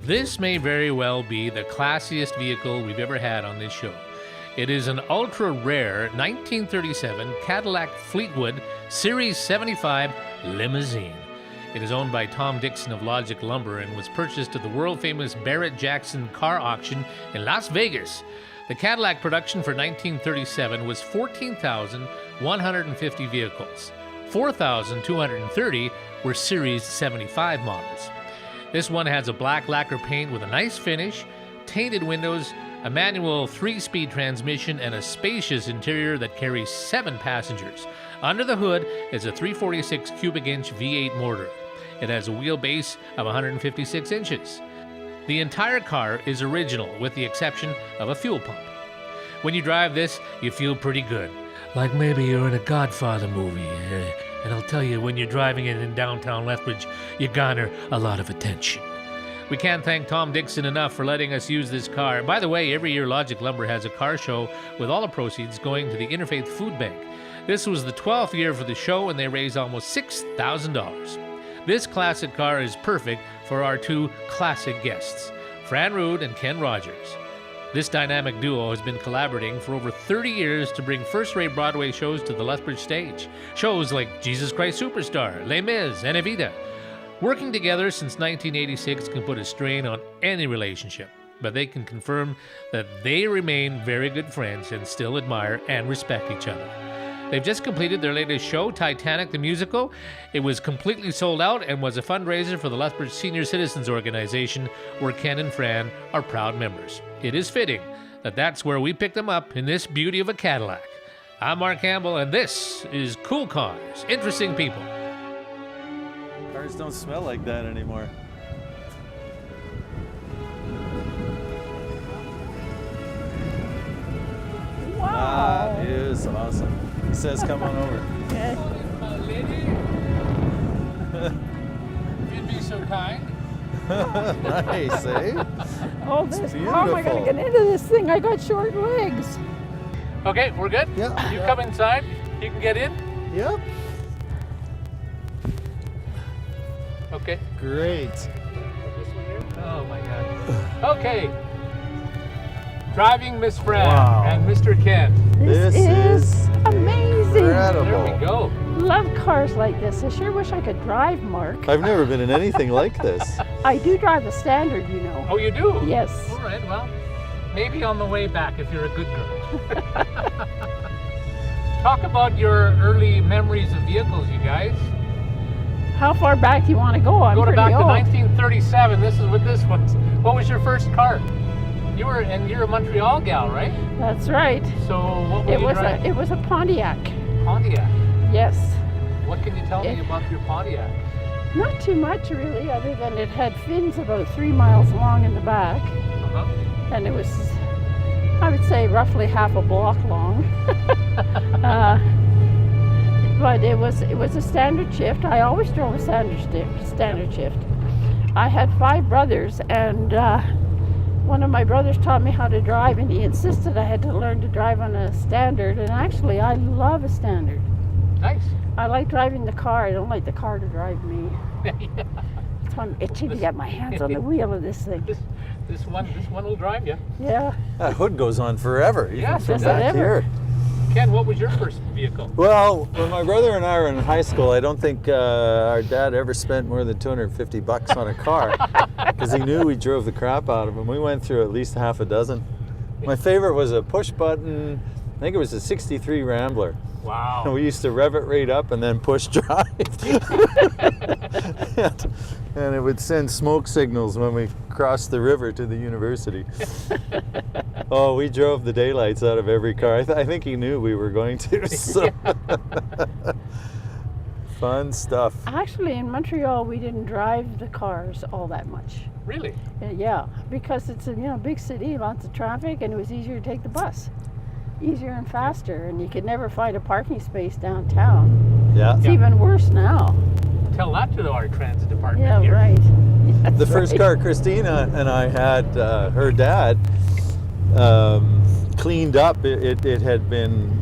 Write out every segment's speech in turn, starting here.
This may very well be the classiest vehicle we've ever had on this show. It is an ultra-rare 1937 Cadillac Fleetwood Series 75 limousine. It is owned by Tom Dixon of Logic Lumber and was purchased at the world-famous Barrett-Jackson car auction in Las Vegas. The Cadillac production for 1937 was 14,150 vehicles. 4,230 were Series 75 models. This one has a black lacquer paint with a nice finish, tinted windows, a manual 3-speed transmission, and a spacious interior that carries 7 passengers. Under the hood is a 346 cubic inch V8 motor. It has a wheelbase of 156 inches. The entire car is original with the exception of a fuel pump. When you drive this, you feel pretty good. Like maybe you're in a Godfather movie. And I'll tell you, when you're driving it in downtown Lethbridge, you garner a lot of attention. We can't thank Tom Dixon enough for letting us use this car. By the way, every year Logic Lumber has a car show with all the proceeds going to the Interfaith Food Bank. This was the 12th year for the show, and they raised almost $6,000. This classic car is perfect for our 2 classic guests, Fran Rude and Ken Rogers. This dynamic duo has been collaborating for over 30 years to bring first-rate Broadway shows to the Lethbridge stage. Shows like Jesus Christ Superstar, Les Mis, and Evita. Working together since 1986 can put a strain on any relationship, but they can confirm that they remain very good friends and still admire and respect each other. They've just completed their latest show, Titanic the Musical. It was completely sold out and was a fundraiser for the Lethbridge Senior Citizens Organization, where Ken and Fran are proud members. It is fitting that that's where we picked them up in this beauty of a Cadillac. I'm Mark Campbell, and this is Cool Cars, Interesting People. Cars don't smell like that anymore. Wow. That is awesome. He says, come on over. Okay. You'd be so kind. Nice, eh? Oh, It's how am I going to get into this thing? I got short legs. Okay, we're good? Yeah. You come inside, you can get in. Yep. Okay. Great. This one here? Oh my God. Okay. Driving Miss Fran Wow. and Mr. Ken. This is amazing. incredible. There we go. Love cars like this. I sure wish I could drive, Mark. I've never been in anything like this. I do drive a Standard, you know. Oh, you do? Yes. All right, well, maybe on the way back if you're a good girl. Talk about your early memories of vehicles, you guys. How far back do you want to go? I'm Go to pretty back to old. 1937. This is what this was. What was your first car? You're a Montreal gal, right? That's right. So what were you driving? It was a Pontiac. Pontiac. Yes. What can you tell me about your Pontiac? Not too much really, other than it had fins about 3 miles long in the back, Uh-huh. and it was, I would say, roughly half a block long. But it was a standard shift. I always drove a standard shift. I had 5 brothers, and one of my brothers taught me how to drive, and he insisted I had to learn to drive on a standard, and actually I love a standard. Nice. I like driving the car. I don't like the car to drive me. Yeah. So I'm itching to get my hands on the wheel of this thing. This one will drive you. Yeah. That hood goes on forever. Even Yes, from it back does. here. Ken, what was your first vehicle? Well, when my brother and I were in high school, I don't think our dad ever spent more than $250 on a car because he knew we drove the crap out of him. We went through at least half a dozen. My favorite was a push button, I think it was a 63 Rambler. Wow. And we used to rev it right up and then push drive. and it would send smoke signals when we crossed the river to the university. Oh, we drove the daylights out of every car. I think he knew we were going to. So. Fun stuff. Actually, in Montreal, we didn't drive the cars all that much. Really? Yeah, because it's a big city, lots of traffic, and it was easier to take the bus. Easier and faster, and you could never find a parking space downtown. Yeah. It's even worse now. Tell that to our transit department Yeah, here. right. The first car Christina and I had, her dad, cleaned up. It had been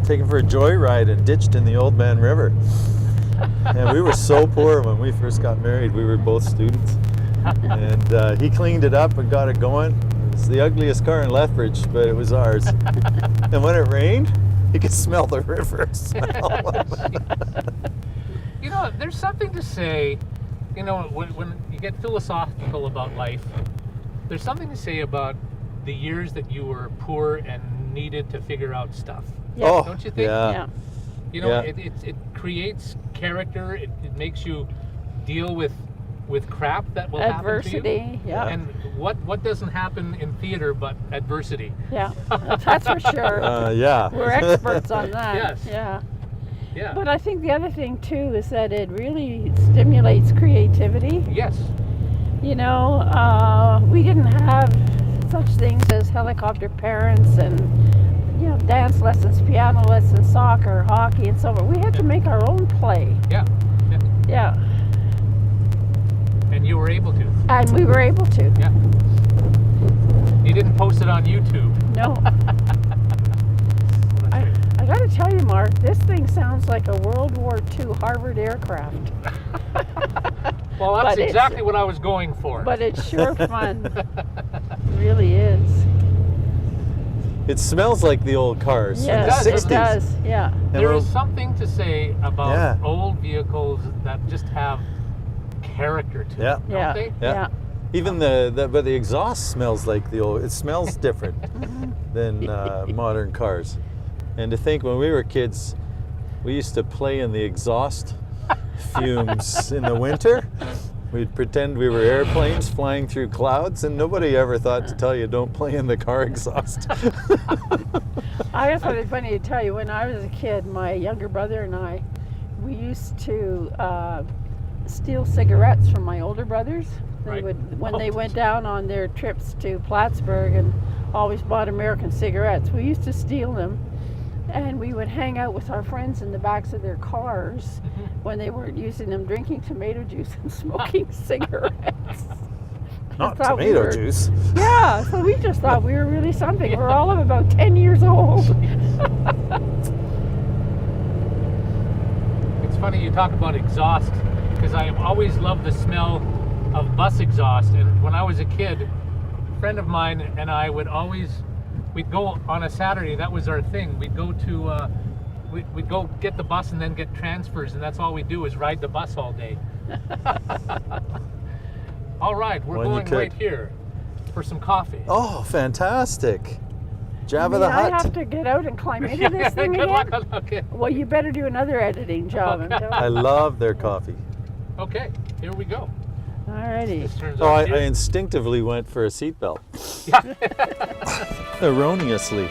taken for a joyride and ditched in the Old Man River. And we were so poor when we first got married. We were both students. And he cleaned it up and got it going. It's the ugliest car in Lethbridge, but it was ours. And when it rained, you could smell the river smell. You know, there's something to say, you know, when you get philosophical about life, there's something to say about the years that you were poor and needed to figure out stuff. Yeah. Oh, Don't you think? yeah. You know, Yeah. it creates character. It makes you deal with crap that will happen to you. Adversity, yeah. And what doesn't happen in theater but adversity? Yeah, that's for sure. Yeah. We're experts on that. Yes. Yeah. Yeah. But I think the other thing too is that it really stimulates creativity. Yes. You know, we didn't have such things as helicopter parents and, you know, dance lessons, piano lessons, soccer, hockey, and so on. We had to make our own play. Yeah. Yeah. And you were able to. And we were able to. Yeah. You didn't post it on YouTube. No. I got to tell you, Mark, this thing sounds like a World War II Harvard aircraft. Well, But that's it's- exactly what I was going for. But it's sure fun. It really is. It smells like the old cars Yes, from the it 60s. does. Yeah. And there we're- is something to say about Yeah. old vehicles that just have character to Yeah. them, don't Yeah. they? Yeah. Even but the exhaust smells like the old. It smells different than modern cars. And to think when we were kids, we used to play in the exhaust fumes in the winter. We'd pretend we were airplanes flying through clouds, and nobody ever thought to tell you don't play in the car exhaust. I just thought it funny to tell you, when I was a kid, my younger brother and I, we used to steal cigarettes from my older brothers. They Right. would, when they went down on their trips to Plattsburgh and always bought American cigarettes, we used to steal them. And we would hang out with our friends in the backs of their cars when they weren't using them, drinking tomato juice and smoking cigarettes. Not thought we tomato were- juice. Yeah, so we just thought we were really something. We're all of about 10 years old. It's funny you talk about exhaust, because I have always loved the smell of bus exhaust. And when I was a kid, a friend of mine and I would always, we'd go on a Saturday, that was our thing. We'd go to, we'd go get the bus and then get transfers, and that's all we do is ride the bus all day. All right, we're When you going could. right here for some coffee. Oh, fantastic. Jabba May the I Hutt. have to get out and climb into this thing Good again? luck. Okay. Well, you better do another editing job. I'm telling I you. love their coffee. Okay, here we go. Alrighty. This turns Oh, out I instinctively went for a seatbelt. Erroneously.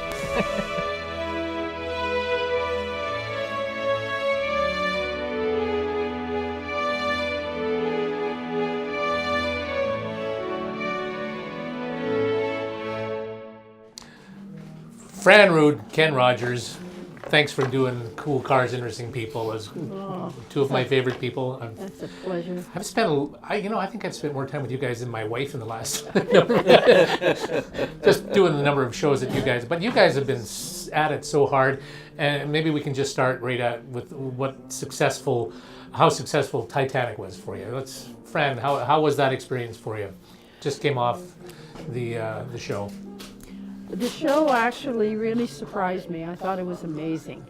Fran Rude Ken Rogers, thanks for doing Cool Cars, Interesting People as two of my favorite people. That's a pleasure. I've spent, I think I've spent more time with you guys than my wife in the last, just doing the number of shows that you guys, but you guys have been at it so hard, and maybe we can just start right at with how successful Titanic was for you. Fran, how was that experience for you? Just came off the show. The show actually really surprised me. I thought it was amazing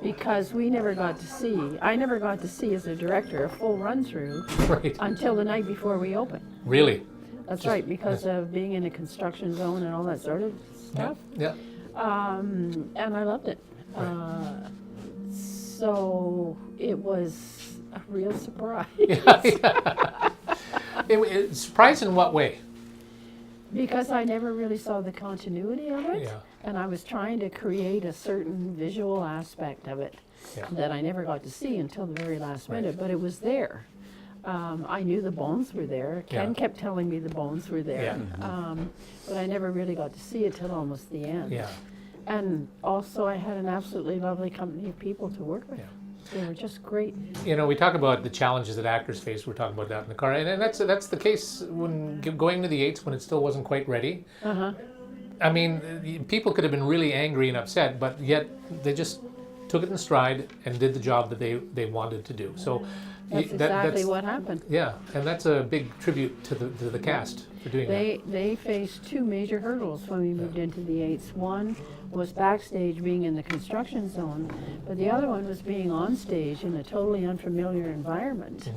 because I never got to see as a director a full run through Right. until the night before we opened. Really? That's right, because of being in a construction zone and all that sort of stuff. Yeah. And I loved it. So it was a real surprise. It surprised in what way? Because I never really saw the continuity of it, Yeah. and I was trying to create a certain visual aspect of it Yeah. that I never got to see until the very last minute, but it was there. I knew the bones were there. Ken Yeah. kept telling me the bones were there, Yeah. but I never really got to see it till almost the end. Yeah. And also I had an absolutely lovely company of people to work with. Yeah. They were just great. We talk about the challenges that actors face. We're talking about that in the car, and that's the case when going to the Eights when it still wasn't quite ready. Uh-huh. I mean, people could have been really angry and upset, but yet they just took it in stride and did the job that they wanted to do. So That's exactly what happened. Yeah, and that's a big tribute to the cast for doing that. They faced two major hurdles when we moved into the eights. One was backstage being in the construction zone, but the other one was being on stage in a totally unfamiliar environment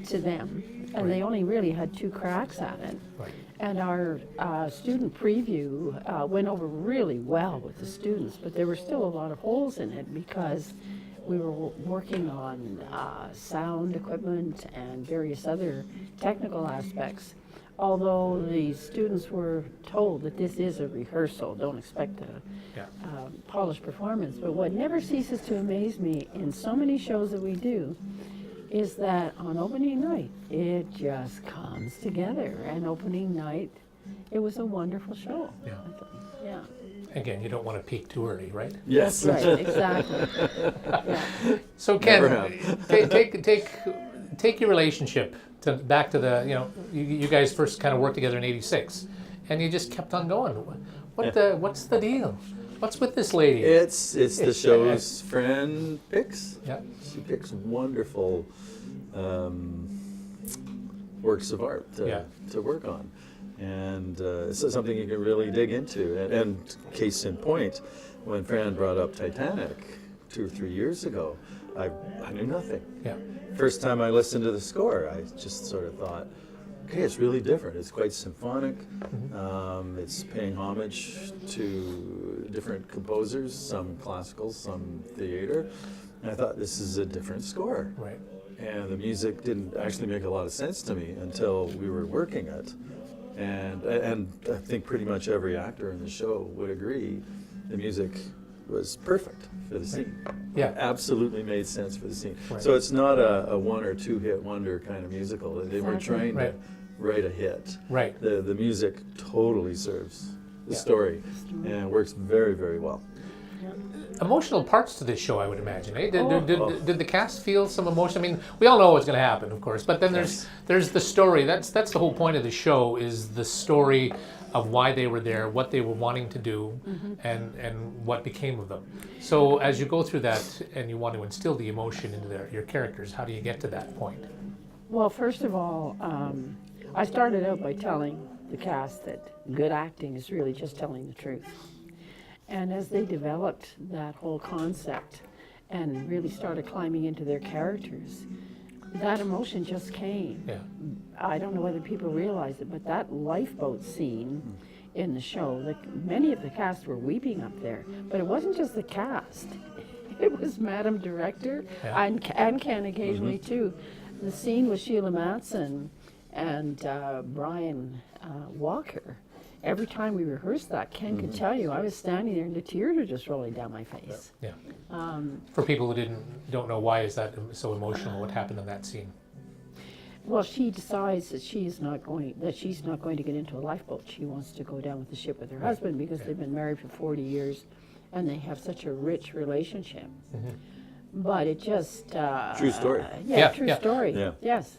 to them. And they only really had two cracks at it. Right. And our student preview went over really well with the students, but there were still a lot of holes in it because we were working on sound equipment and various other technical aspects. Although the students were told that this is a rehearsal, don't expect a polished performance. But what never ceases to amaze me in so many shows that we do is that on opening night, it just comes together. And opening night, it was a wonderful show. Yeah. Yeah. Again, you don't want to peak too early, right? Yes. That's right, exactly. Yeah. So Ken, take your relationship back to the, you guys first kind of worked together in '86, and you just kept on going. What's the deal? What's with this lady? It's the show's Fran picks. Yeah. She picks wonderful works of art to work on. And so something you can really dig into. And case in point, when Fran brought up Titanic 2 or 3 years ago, I knew nothing. Yeah. First time I listened to the score, I just sort of thought, okay, it's really different. It's quite symphonic. It's paying homage to different composers, some classical, some theater. And I thought, this is a different score. Right. And the music didn't actually make a lot of sense to me until we were working it. And I think pretty much every actor in the show would agree the music was perfect for the scene. Yeah. Absolutely made sense for the scene. Right. So it's not a 1 or 2 hit wonder kind of musical. They weren't trying to write a hit. Right. The music totally serves the story and works very, very well. Emotional parts to this show, I would imagine. Eh? Did the cast feel some emotion? I mean, we all know what's going to happen, of course, but then there's the story. That's the whole point of the show, is the story of why they were there, what they were wanting to do, and what became of them. So as you go through that and you want to instill the emotion into your characters, how do you get to that point? Well, first of all, I started out by telling the cast that good acting is really just telling the truth. And as they developed that whole concept and really started climbing into their characters, that emotion just came. Yeah. I don't know whether people realize it, but that lifeboat scene in the show, many of the cast were weeping up there. But it wasn't just the cast. It was Madam Director and Ken occasionally too. The scene with Sheila Matson and Brian Walker. Every time we rehearsed that, Ken could tell you, I was standing there and the tears were just rolling down my face. Yeah. For people who don't know, why is that so emotional? What happened in that scene? Well, she decides that she's not going to get into a lifeboat. She wants to go down with the ship with her husband because they've been married for 40 years and they have such a rich relationship. But it just True story. True story. Yeah. Yes.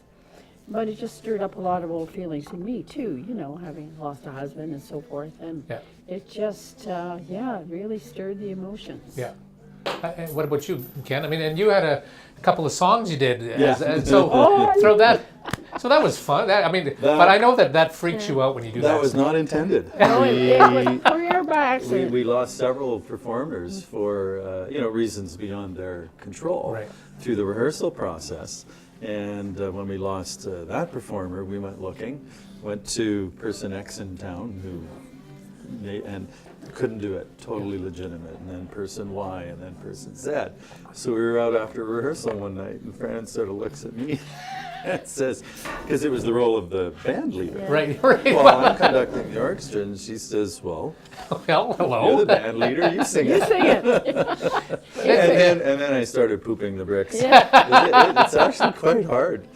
But it just stirred up a lot of old feelings in me too, having lost a husband and so forth. And it just, really stirred the emotions. Yeah. And what about you, Ken? I mean, and you had a couple of songs you did. So that was fun. But I know that freaks you out when you do that. That was not intended. No, it was career by accident. We lost several performers for reasons beyond their control through the rehearsal process. And when we lost that performer, we went to person X in town and couldn't do it, totally legitimate, and then person Y, and then person Z. So we were out after rehearsal one night, and Fran sort of looks at me and says, because it was the role of the band leader. Right. Well, I'm conducting the orchestra, and she says, well, hello. You're the band leader, you sing it. You sing it. And then I started pooping the bricks. It's actually quite hard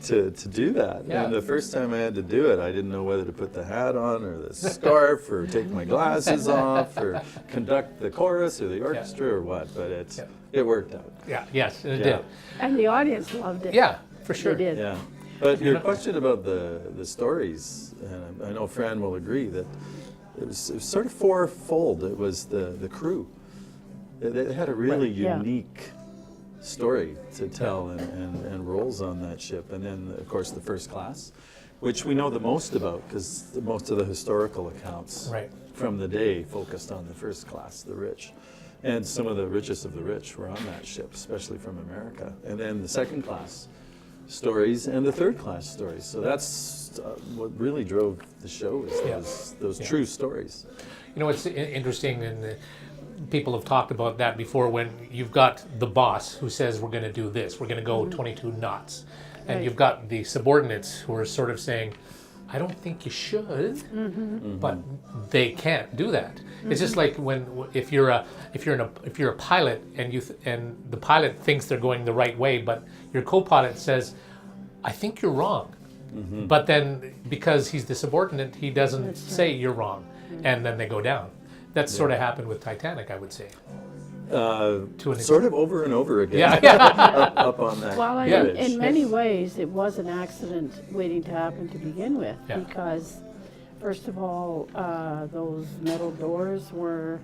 to do that. Yeah. And the first time I had to do it, I didn't know whether to put the hat on or the scarf or take my glasses off or conduct the chorus or the orchestra or what, but it worked out. Yeah, yes, it did. And the audience loved it. Yeah, for sure. They did. Yeah. But your question about the stories, and I know Fran will agree that it was sort of fourfold. It was the crew. They had a really Yeah. unique story to tell and roles on that ship. And then, of course, the first class, which we know the most about because most of the historical accounts Right. from the day focused on the first class, the rich. And some of the richest of the rich were on that ship, especially from America. And then the second class stories and the third class stories. So that's what really drove the show is those true stories. You know, it's interesting, and people have talked about that before, when you've got the boss who says we're going to do this, we're going to go 22 knots. And Right. you've got the subordinates who are sort of saying, I don't think you should, but they can't do that. It's just like if you're a pilot and the pilot thinks they're going the right way, but your co-pilot says, I think you're wrong. But then because he's the subordinate, he doesn't say you're wrong, and then they go down. That's sort of happened with Titanic, I would say. Sort of over and over again. Yeah. up on that. Well, bridge. in many ways, it was an accident waiting to happen to begin with, Yeah. because, first of all, those metal doors were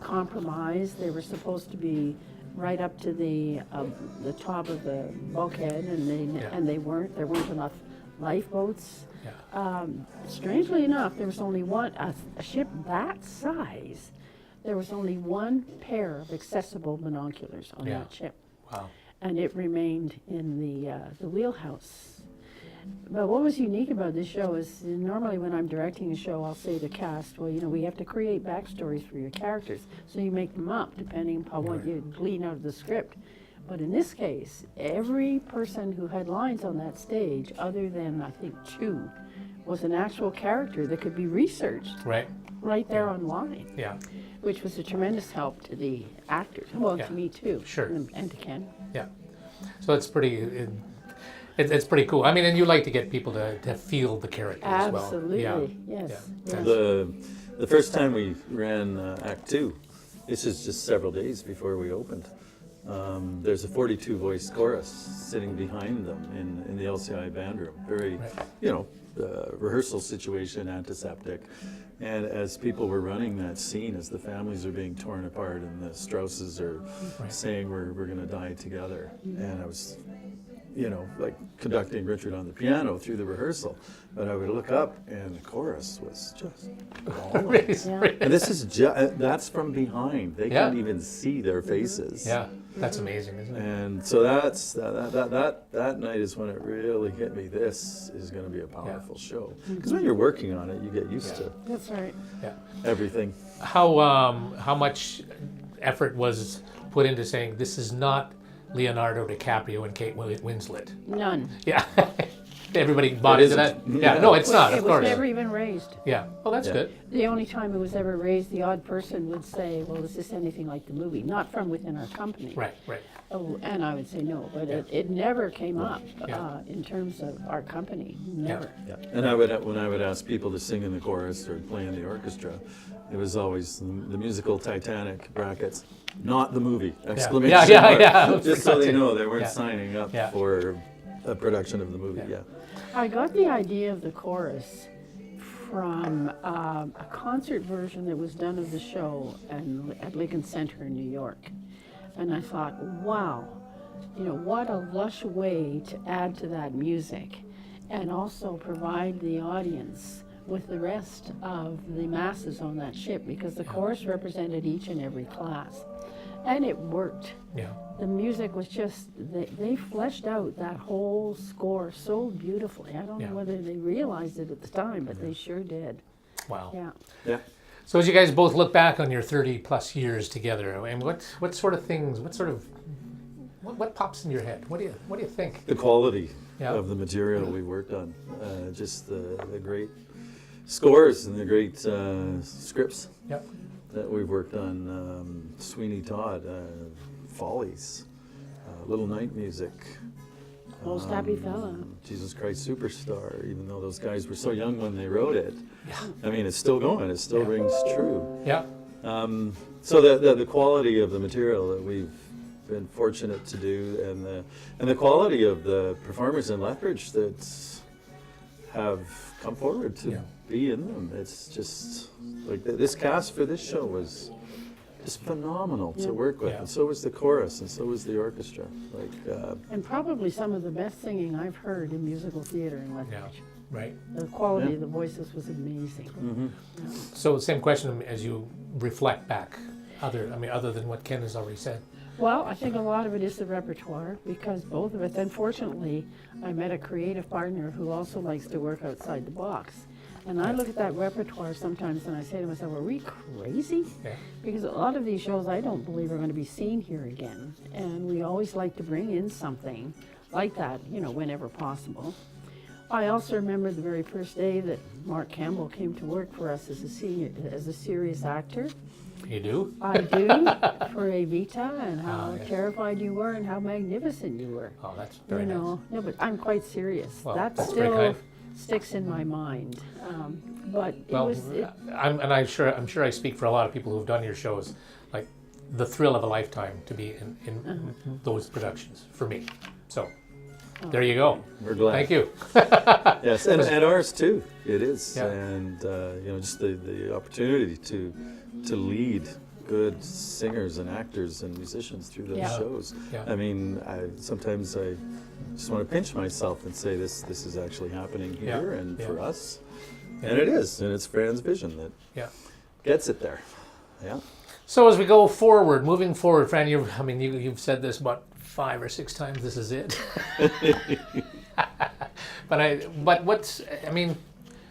compromised. They were supposed to be right up to the top of the bulkhead, and they weren't. There weren't enough lifeboats. Yeah. Strangely enough, there was only a ship that size. There was only one pair of accessible binoculars on Yeah. that ship, Wow. and it remained in the wheelhouse. But what was unique about this show is normally when I'm directing a show, I'll say to cast, well, we have to create backstories for your characters, so you make them up depending upon what you glean out of the script. But in this case, every person who had lines on that stage, other than I think 2, was an actual character that could be researched Right. there online, Yeah. which was a tremendous help to the actors. Well, Yeah. to me too. Sure. And to Ken. Yeah. So it's pretty. It's pretty cool. I mean, and you like to get people to feel the character as well. Absolutely. Yeah. Yes. Yeah. Yes. The first time we ran Act 2, this is just several days before we opened. There's a 42 voice chorus sitting behind them in the LCI band room. Very, rehearsal situation, antiseptic. And as people were running that scene, as the families are being torn apart and the Strausses are saying we're going to die together, and I was, like conducting Richard on the piano through the rehearsal, but I would look up and the chorus was just bawling. And this is that's from behind. They can't even see their faces. Yeah. That's amazing, isn't it? And so that night is when it really hit me. This is going to be a powerful show. Because when you're working on it, you get used to That's right. everything. How much effort was put into saying this is not Leonardo DiCaprio and Kate Winslet? None. Yeah. Everybody bought into that? Yeah. No, it's not, It of was course. never even raised. Yeah. Well, that's Yeah. good. The only time it was ever raised, the odd person would say, well, is this anything like the movie? Not from within our company. Right. Oh, and I would say no, but it never came up Yeah. in terms of our company. Never. Yeah. And when I would ask people to sing in the chorus or play in the orchestra, it was always the musical Titanic brackets, not the movie, exclamation mark. Yeah. Just so they know they weren't signing up Yeah. for a production of the movie. Yeah. I got the idea of the chorus from a concert version that was done of the show at Lincoln Center in New York. And I thought, wow, what a lush way to add to that music and also provide the audience with the rest of the masses on that ship, because the chorus represented each and every class. And it worked. Yeah. The music was just, they fleshed out that whole score so beautifully. I don't know whether they realized it at the time, but they sure did. Wow. Yeah. Yeah. So as you guys both look back on your 30 plus years together, and what sort of things, what pops in your head? What do you think? The quality Yeah. of the material we worked on, just the great scores and the great scripts Yep. that we've worked on. Sweeney Todd, Follies, Little Night Music, Most Happy Fella. Jesus Christ Superstar, even though those guys were so young when they wrote it. I mean, it's still going, it still rings true. Yeah. So the quality of the material that we've been fortunate to do, and the quality of the performers in Lethbridge that have come forward to be in them. It's just like this cast for this show was just phenomenal to work with, Yeah. and so was the chorus, and so was the orchestra. Like, And probably some of the best singing I've heard in musical theater in Lethbridge. Yeah. Right. The quality Yeah. of the voices was amazing. So same question as you reflect back, other than what Ken has already said. Well, I think a lot of it is the repertoire, because both of us, unfortunately, I met a creative partner who also likes to work outside the box. And I look at that repertoire sometimes and I say to myself, are we crazy? Yeah. Because a lot of these shows I don't believe are going to be seen here again. And we always like to bring in something like that, whenever possible. I also remember the very first day that Mark Campbell came to work for us as a serious actor. You do? I do, for Evita, and how yes. terrified you were and how magnificent you were. Oh, that's very nice. No, but I'm quite serious. Well, that that's very still kind. sticks in my mind. But Well, I'm sure I speak for a lot of people who've done your shows, like the thrill of a lifetime to be in those productions for me. So there you go. we're glad. Thank you. Yes, and ours too. It is, Yeah. and just the opportunity to lead good singers and actors and musicians through those Yeah. shows. Yeah. I mean, sometimes I just want to pinch myself and say this is actually happening here and for us, and it is, and it's Fran's vision that Yeah. gets it there. Yeah. So as we go forward, moving forward, Fran, you've said this about 5 or 6 times. This is it.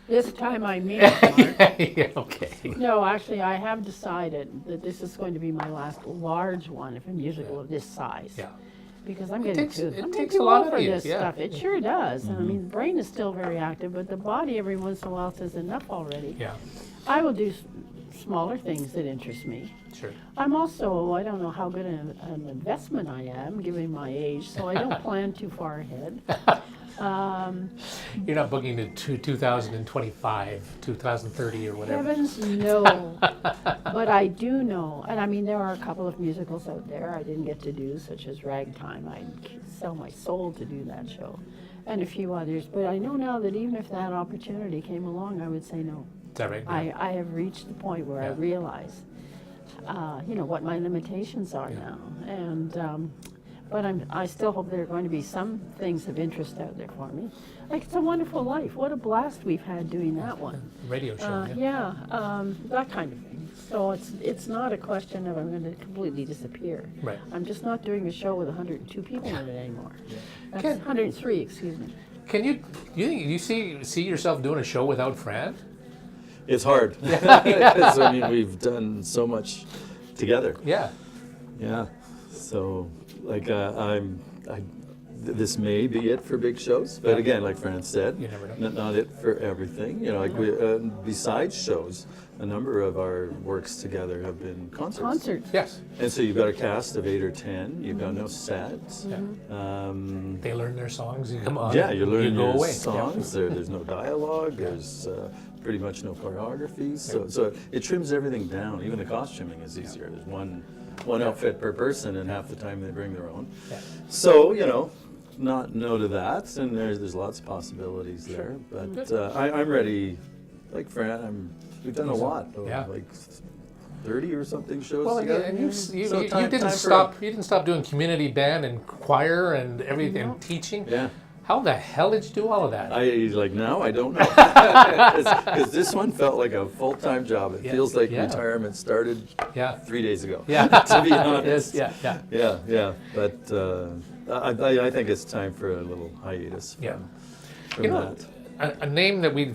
this time I mean it, Mark. Yeah, okay. No, actually, I have decided that this is going to be my last large one, if a musical of this size. Yeah. Because I'm getting takes- too, it I'm takes getting a too lot old out for of you, this yeah. stuff. It sure does. And I mean, the brain is still very active, but the body every once in a while says enough already. Yeah. I will do smaller things that interest me. Sure. I'm also, I don't know how good an investment I am, given my age, so I don't plan too far ahead. You're not booking to 2025, 2030 or whatever. Heavens, no. But I do know, and I mean, there are a couple of musicals out there I didn't get to do, such as Ragtime. I'd sell my soul to do that show, and a few others. But I know now that even if that opportunity came along, I would say no. Is that right? I have reached the point where I Yeah. realize, what my limitations are now. And, but I still hope there are going to be some things of interest out there for me. Like It's a Wonderful Life. What a blast we've had doing that one. Radio show. That kind of thing. So it's not a question of I'm going to completely disappear. Right. I'm just not doing a show with 102 people in it anymore. That's Can- 103, excuse me. Can you see yourself doing a show without Fran? It's hard. Because, I mean, we've done so much together. Yeah. Yeah. So, like, this may be it for big shows, but again, like Fran said, You never know. not it for everything. Like besides shows, a number of our works together have been concerts. Concerts. Yes. And so you've got a cast of 8 or 10. You've got no sets. Yeah. Um, They learn their songs. You come on. yeah, you're learning You go your away. songs. There's no dialogue. There's pretty much no choreography. So it trims everything down. Even the costuming is easier. There's one outfit per person, and half the time they bring their own. Yeah. So not no to that, and there's lots of possibilities there. But I'm ready. Like Fran, we've done a lot. Yeah. Like 30 or something shows Well, together. and you So time didn't for- stop. You didn't stop doing community band and choir and everything, and teaching. Yeah. How the hell did you do all of that? Now I don't know. Because this one felt like a full-time job. It Yeah. feels like Yeah. retirement started Yeah. 3 days ago. Yeah. To be honest. Yes. Yeah. Yeah. But I think it's time for a little hiatus from, Yeah. from You know, that. a name that we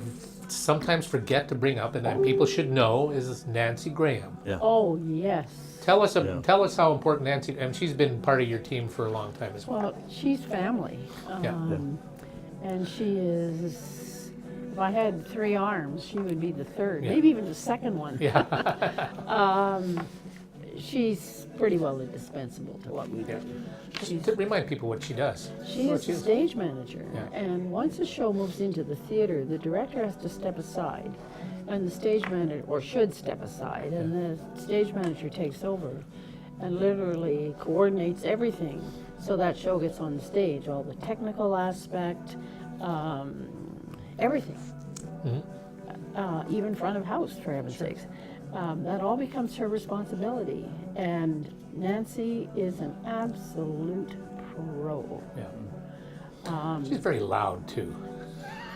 sometimes forget to bring up and that people should know is Nancy Graham. Yeah. Oh, yes. Tell us Yeah. tell us how important Nancy, and she's been part of your team for a long time as well. Well, she's family. Yeah. And she is, if I had 3 arms, she would be the third, Yeah. maybe even the second one. Yeah. She's pretty well indispensable to what we do. Just She's, to remind people what she does. she What is the stage manager. Yeah. And once a show moves into the theater, the director has to step aside. And the stage manager, or should step aside, and the stage manager takes over and literally coordinates everything so that show gets on the stage, all the technical aspect, everything. Mhm. even front of house, for heaven's sakes. That all becomes her responsibility. And Nancy is an absolute pro. Yeah. She's very loud too.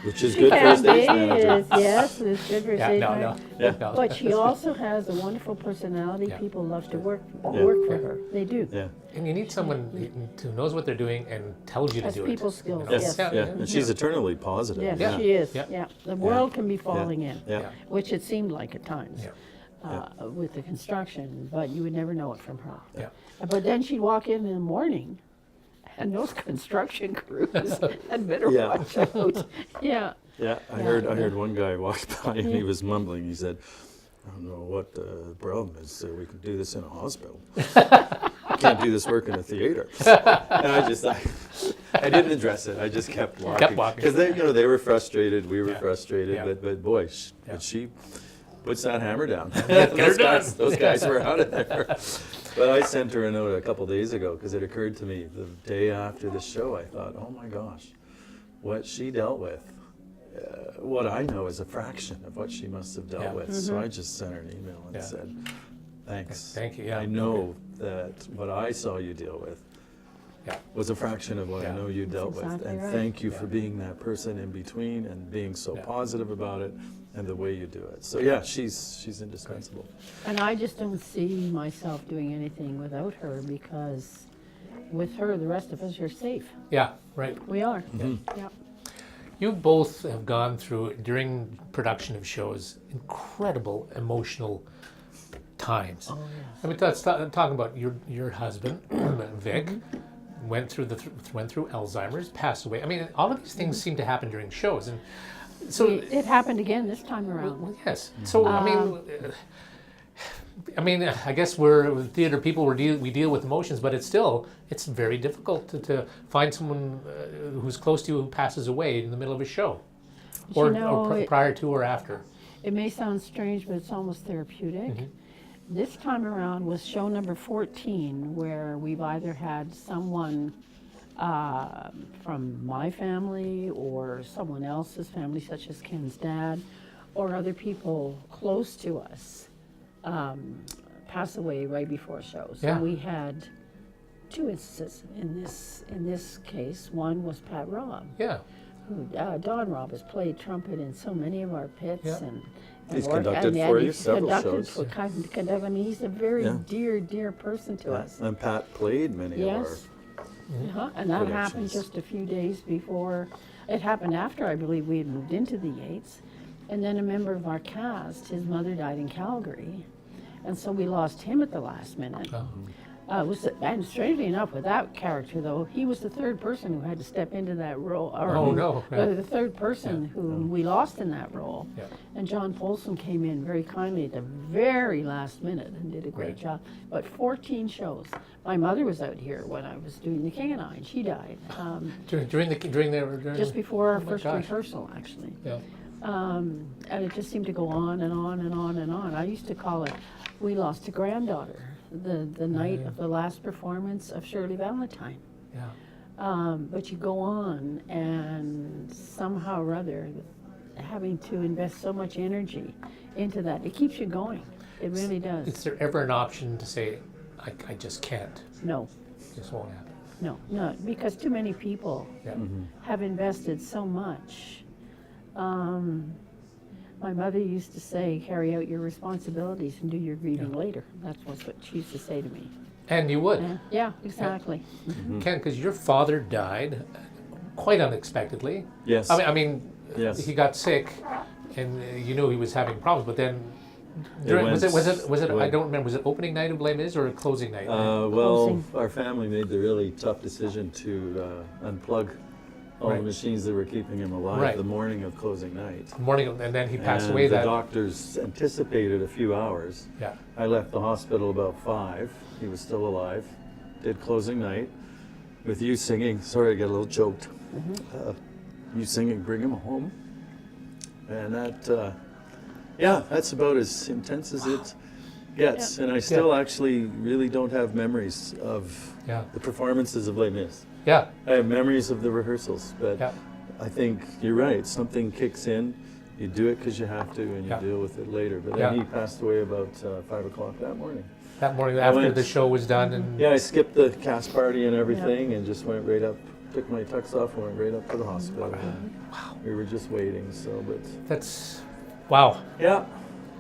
Which is good for a stage manager. Yes, it's good for a stage manager. No. But she also has a wonderful personality. Yeah. People love to work for her. They do. Yeah. And you need someone who knows what they're doing and tells you Has to do people it. skills, You know? yes. Yeah, and she's eternally positive. Yes, Yeah. she is. Yeah. Yeah. The world can be falling in, Yeah. which it seemed like at times. Yeah. With the construction, but you would never know it from her. Yeah. But then she'd walk in the morning, and those construction crews had better watch out. Yeah. Yeah, I heard one guy walk by and he was mumbling. He said, "I don't know what the problem is. We can do this in a hospital. Can't do this work in a theater." And I didn't address it. I just kept walking. Because they were frustrated. We were frustrated. Yeah. But boy, she puts that hammer down. Get her done. Those guys were out of there. But I sent her a note a couple days ago because it occurred to me the day after the show. I thought, oh my gosh, what she dealt with. What I know is a fraction of what she must have dealt with. So I just sent her an email and said, thanks. Thank you. Yeah. I know that what I saw you deal with was a fraction of what I know you dealt with. exactly And right. thank you for being that person in between and being so positive about it and the way you do it. So yeah, she's indispensable. And I just don't see myself doing anything without her, because with her, the rest of us are safe. Yeah, right. We are. Mm-hmm. Yeah. You both have gone through, during production of shows, incredible emotional times. Oh, yes. I mean, talking about your husband, Vic, went through Alzheimer's, passed away. I mean, all of these things seem to happen during shows, and so It happened again this time around. well, yes. So I mean, I guess we're with theater people. We deal with emotions, but it's very difficult to find someone who's close to you who passes away in the middle of a show, or prior to or after. It may sound strange, but it's almost therapeutic. This time around was show number 14, where we've either had someone from my family or someone else's family, such as Ken's dad, or other people close to us pass away right before shows. Yeah. And we had two instances in this case. One was Pat Robb. Yeah. Don Robb has played trumpet in so many of our pits, Yeah. and He's conducted for you he's several conducted shows. I mean, he's a very dear person to us. And Pat played many of our. Yes. And that happened productions. just a few days before. It happened after, I believe, we had moved into the Yates. And then a member of our cast, his mother died in Calgary. And so we lost him at the last minute. And strangely enough, with that character, though, he was the third person who had to step into that role. The third person who we lost in that role. Yeah. And John Polson came in very kindly at the very last minute and did a great job. But 14 shows. My mother was out here when I was doing The King and I, and she died. During Just before our my first gosh. rehearsal, actually. Yeah. And it just seemed to go on and on and on and on. I used to call it, we lost a granddaughter the night of the last performance of Shirley Valentine. Yeah. But you go on, and somehow or other, having to invest so much energy into that, it keeps you going. It really does. Is there ever an option to say, I just can't? No, Just won't happen. no, because too many people Yeah. have invested so much. My mother used to say, carry out your responsibilities and do your grieving later. That's what she used to say to me. And you would. Yeah, exactly. Ken, because your father died quite unexpectedly. Yes. I mean, Yes. he got sick, and you knew he was having problems. But then, was it? I don't remember. Was it opening night of Les Mis or closing night? Well, our family made the really tough decision to unplug all the machines that were keeping him alive the morning of closing night. Morning, and then he passed And away. the doctors anticipated a few hours. Yeah. I left the hospital about 5. He was still alive. Did closing night with you singing. Sorry, I got a little choked. You singing, bring him home. And that, that's about as intense as it gets. And I still actually really don't have memories of the performances of Les Mis. Yeah. I have memories of the rehearsals, but I think you're right. Something kicks in. You do it because you have to, and you deal with it later. But then he passed away about 5 o'clock that morning. That morning after the show was done? And I skipped the cast party and everything and just went right up, took my tux off and went right up to the hospital. Wow. We were just waiting, but... That's... Wow. Yeah.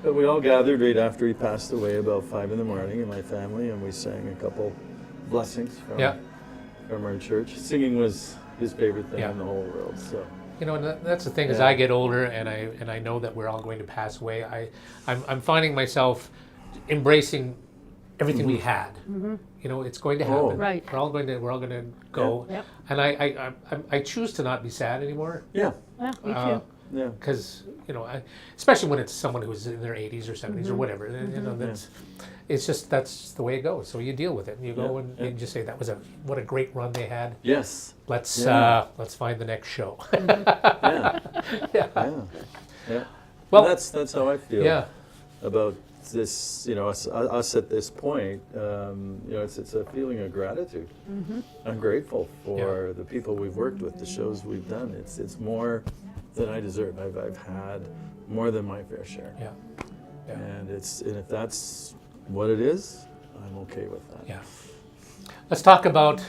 But we all gathered right after he passed away about 5 in the morning in my family, and we sang a couple blessings from our church. Singing was his favorite thing in the whole world, so... You know, and that's the thing. As I get older, and I know that we're all going to pass away, I'm finding myself embracing everything we had. You know, it's going to happen. Right. We're all going to go. Yep. And I choose to not be sad anymore. Yeah. Yeah, me too. Yeah. Because especially when it's someone who's in their 80s or 70s or whatever. You know, that's the way it goes. So you deal with it. And you go and you just say what a great run they had. Yes. Let's find the next show. Yeah. Well, that's how I feel about this. You know, us at this point. It's a feeling of gratitude. I'm grateful for the people we've worked with, the shows we've done. It's more than I deserve. I've had more than my fair share. Yeah. And if that's what it is, I'm okay with that. Yeah. Let's talk about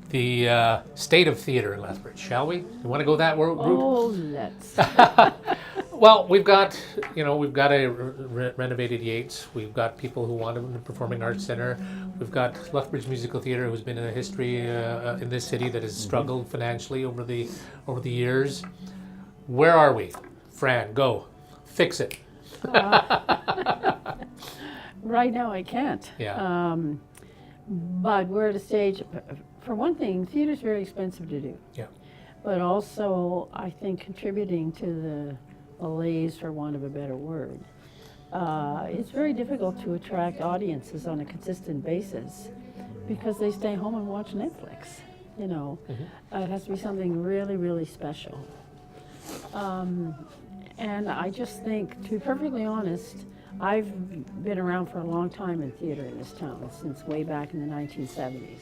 the state of theater in Lethbridge, shall we? You want to go that route? Oh, let's. Well, we've got a renovated Yates. We've got people who want the Performing Arts Center. We've got Lethbridge Musical Theatre, who's been in a history in this city that has struggled financially over the years. Where are we? Fran, go. Fix it. Right now I can't. Yeah. But we're at a stage, for one thing, theater's very expensive to do. Yeah. But also, I think contributing to the malaise, for want of a better word, it's very difficult to attract audiences on a consistent basis because they stay home and watch Netflix. You know, it has to be something really, really special. And I just think, to be perfectly honest, I've been around for a long time in theater in this town, since way back in the 1970s.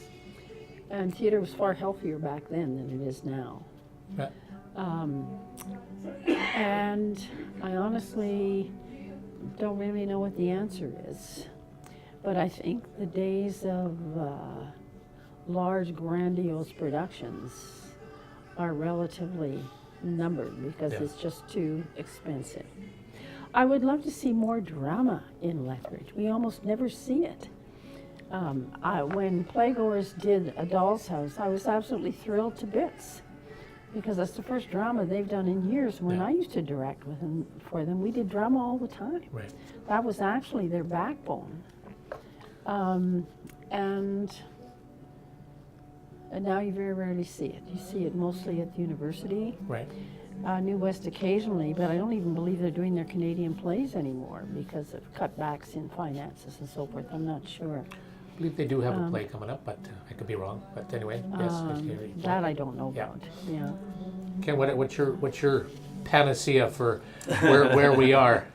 And theater was far healthier back then than it is now. Yeah. And I honestly don't really know what the answer is. But I think the days of large, grandiose productions are relatively numbered because it's just too expensive. I would love to see more drama in Lethbridge. We almost never see it. When Playgoers did A Doll's House, I was absolutely thrilled to bits because that's the first drama they've done in years. When I used to direct for them, we did drama all the time. Right. That was actually their backbone. And now you very rarely see it. You see it mostly at the university. Right. New West occasionally, but I don't even believe they're doing their Canadian plays anymore because of cutbacks in finances and so forth. I'm not sure. I believe they do have a play coming up, but I could be wrong. But anyway, yes. That I don't know about. Yeah. Ken, what's your panacea for where we are?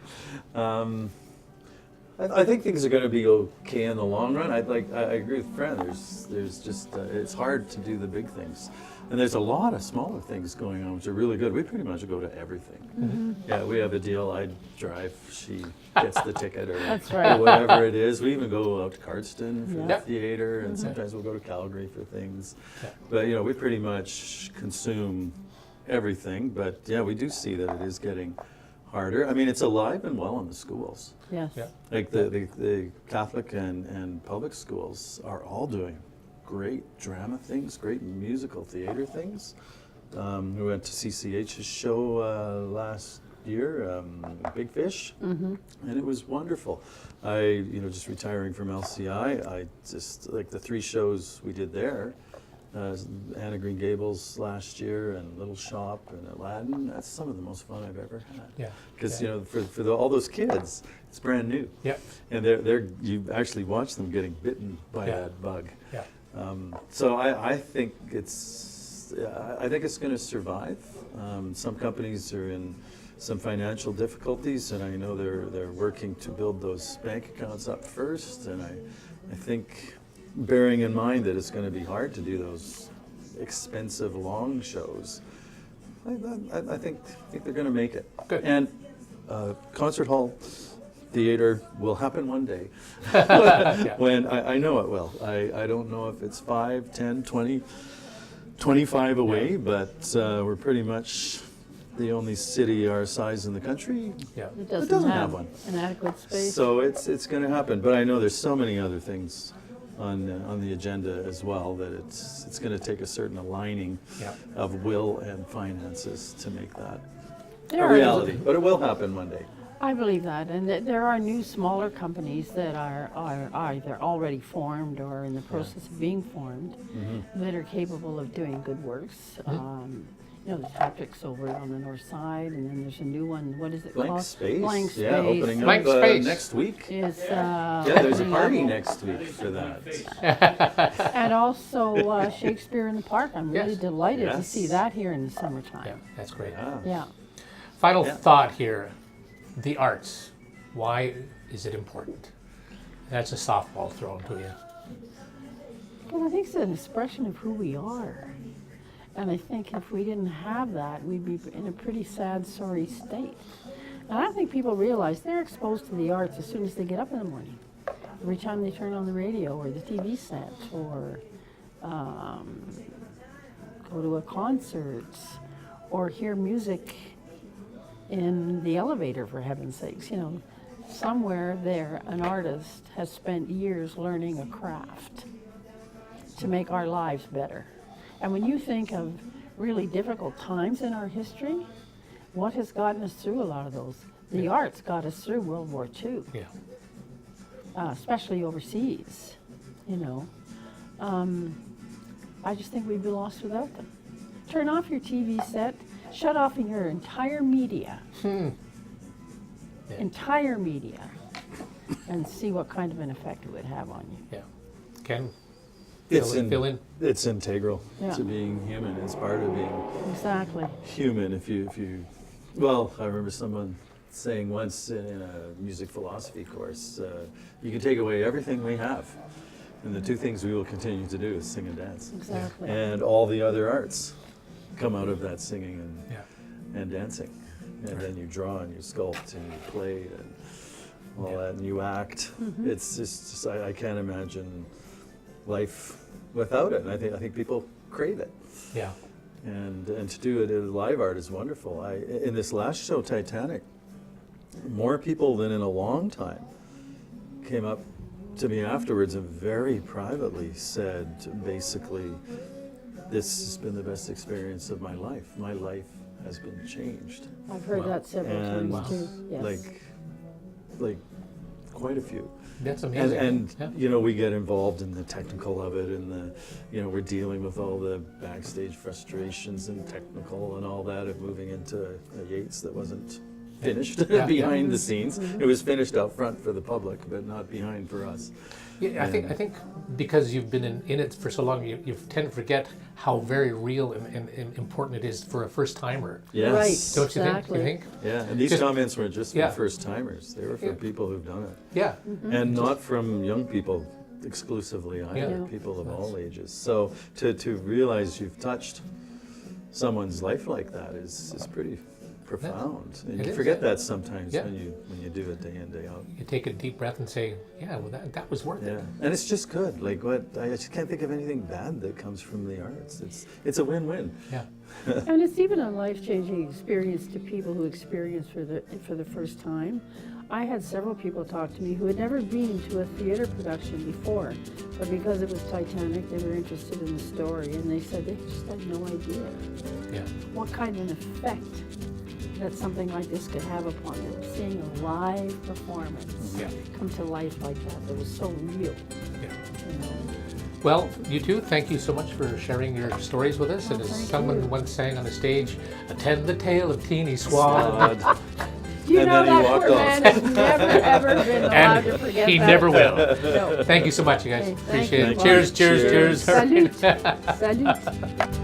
I think things are going to be okay in the long run. I agree with Fran. There's just it's hard to do the big things, and there's a lot of smaller things going on which are really good. We pretty much go to everything. Yeah, we have a deal. I drive, she gets the ticket, or whatever it is. We even go out to Cardston for the theater, and sometimes we'll go to Calgary for things. Yeah. But we pretty much consume everything. But yeah, we do see that it is getting harder. I mean, it's alive and well in the schools. Yes. Yeah. Like the Catholic and public schools are all doing great drama things, great musical theater things. We went to CCH's show last year, Big Fish, and it was wonderful. Just retiring from LCI, I just like the 3 shows we did there. Anna Green Gables last year, and Little Shop, and Aladdin. That's some of the most fun I've ever had. Yeah. Because for all those kids, it's brand new. Yeah. And you actually watch them getting bitten by that bug. Yeah. So I think it's going to survive. Some companies are in some financial difficulties, and I know they're working to build those bank accounts up first. And I think, bearing in mind that it's going to be hard to do those expensive long shows, I think they're going to make it. Good. And concert hall, theater will happen one day. When I know it will. I don't know if it's 5, 10, 20, 25 away, but we're pretty much the only city our size in the country It that doesn't have one. an adequate space. So it's going to happen. But I know there's so many other things on the agenda as well that it's going to take a certain aligning of will and finances to make that There a are- reality. But it will happen one day. I believe that, and there are new smaller companies that are either already formed or in the process of being formed that are capable of doing good works. You know, there's Patrick's over on the north side, and then there's a new one. What is it Blank called? Space. Blank Space. Yeah, opening Blank up Space. next week. Is Yeah, there's a party next week for that. and also Shakespeare in the Park. I'm really Yes. delighted to Yes. see that here in the summertime. Yeah, that's great. Yeah. Final thought here. The arts. Why is it important? That's a softball thrown to you. Well, I think it's an expression of who we are. And I think if we didn't have that, we'd be in a pretty sad, sorry state. And I don't think people realize they're exposed to the arts as soon as they get up in the morning. Every time they turn on the radio or the TV set or go to a concert or hear music in the elevator, for heaven's sakes. You know, somewhere there, an artist has spent years learning a craft to make our lives better. And when you think of really difficult times in our history, what has gotten us through a lot of those? The arts got us through World War II, Yeah. especially overseas, you know. I just think we'd be lost without them. Turn off your TV set, shut off your entire media, entire media, and see what kind of an effect it would have on you. Yeah. Ken? It's Fill in. It's integral Yeah. to being human. It's part of being Exactly. human. If you, well, I remember someone saying once in a music philosophy course, you can take away everything we have, and the two things we will continue to do is sing and dance. Exactly. And all the other arts come out of that singing and dancing. And then you draw and you sculpt and you play and all that, and you act. It's just I can't imagine life without it. And I think people crave it. Yeah. And to do it in live art is wonderful. In this last show, Titanic, more people than in a long time came up to me afterwards and very privately said, basically, this has been the best experience of my life. My life has been changed. I've heard that several And times too. Yes. like quite a few. That's amazing. And Yeah. you know, we get involved in the technical of it, and we're dealing with all the backstage frustrations and technical and all that of moving into a Yates that wasn't finished behind the scenes. It was finished out front for the public, but not behind for us. Yeah, I think because you've been in it for so long, you tend to forget how very real and important it is for a first timer. Yes. Right. Don't you Exactly. think? Yeah, and these Just- comments weren't just Yeah. for first timers; they were for people who've done it, Yeah. and not from young people exclusively either. Yeah. People of all ages. So to realize you've touched someone's life like that is pretty profound, and It you is, forget yeah. that sometimes Yeah. when you do it day in, day out. You take a deep breath and say, yeah, well, that was worth Yeah, it. and it's just good. Like I just can't think of anything bad that comes from the arts. It's a win-win. Yeah. And it's even a life-changing experience to people who experience for the first time. I had several people talk to me who had never been to a theater production before, but because it was Titanic, they were interested in the story, and they said they just had no idea Yeah. what kind of an effect that something like this could have upon them. Seeing a live performance Yeah. come to life like that was so real. Yeah. You know. Well, you two, thank you so much for sharing your stories with us. Oh, And as thank someone you. once sang on the stage, attend the tale of Teeny Swab. You And know then he that walked poor off. man has never ever been allowed And to forget he that. never will. No. Thank you so much, you guys. Okay, thank Appreciate you. it. Cheers, cheers, cheers. Salute. Salute.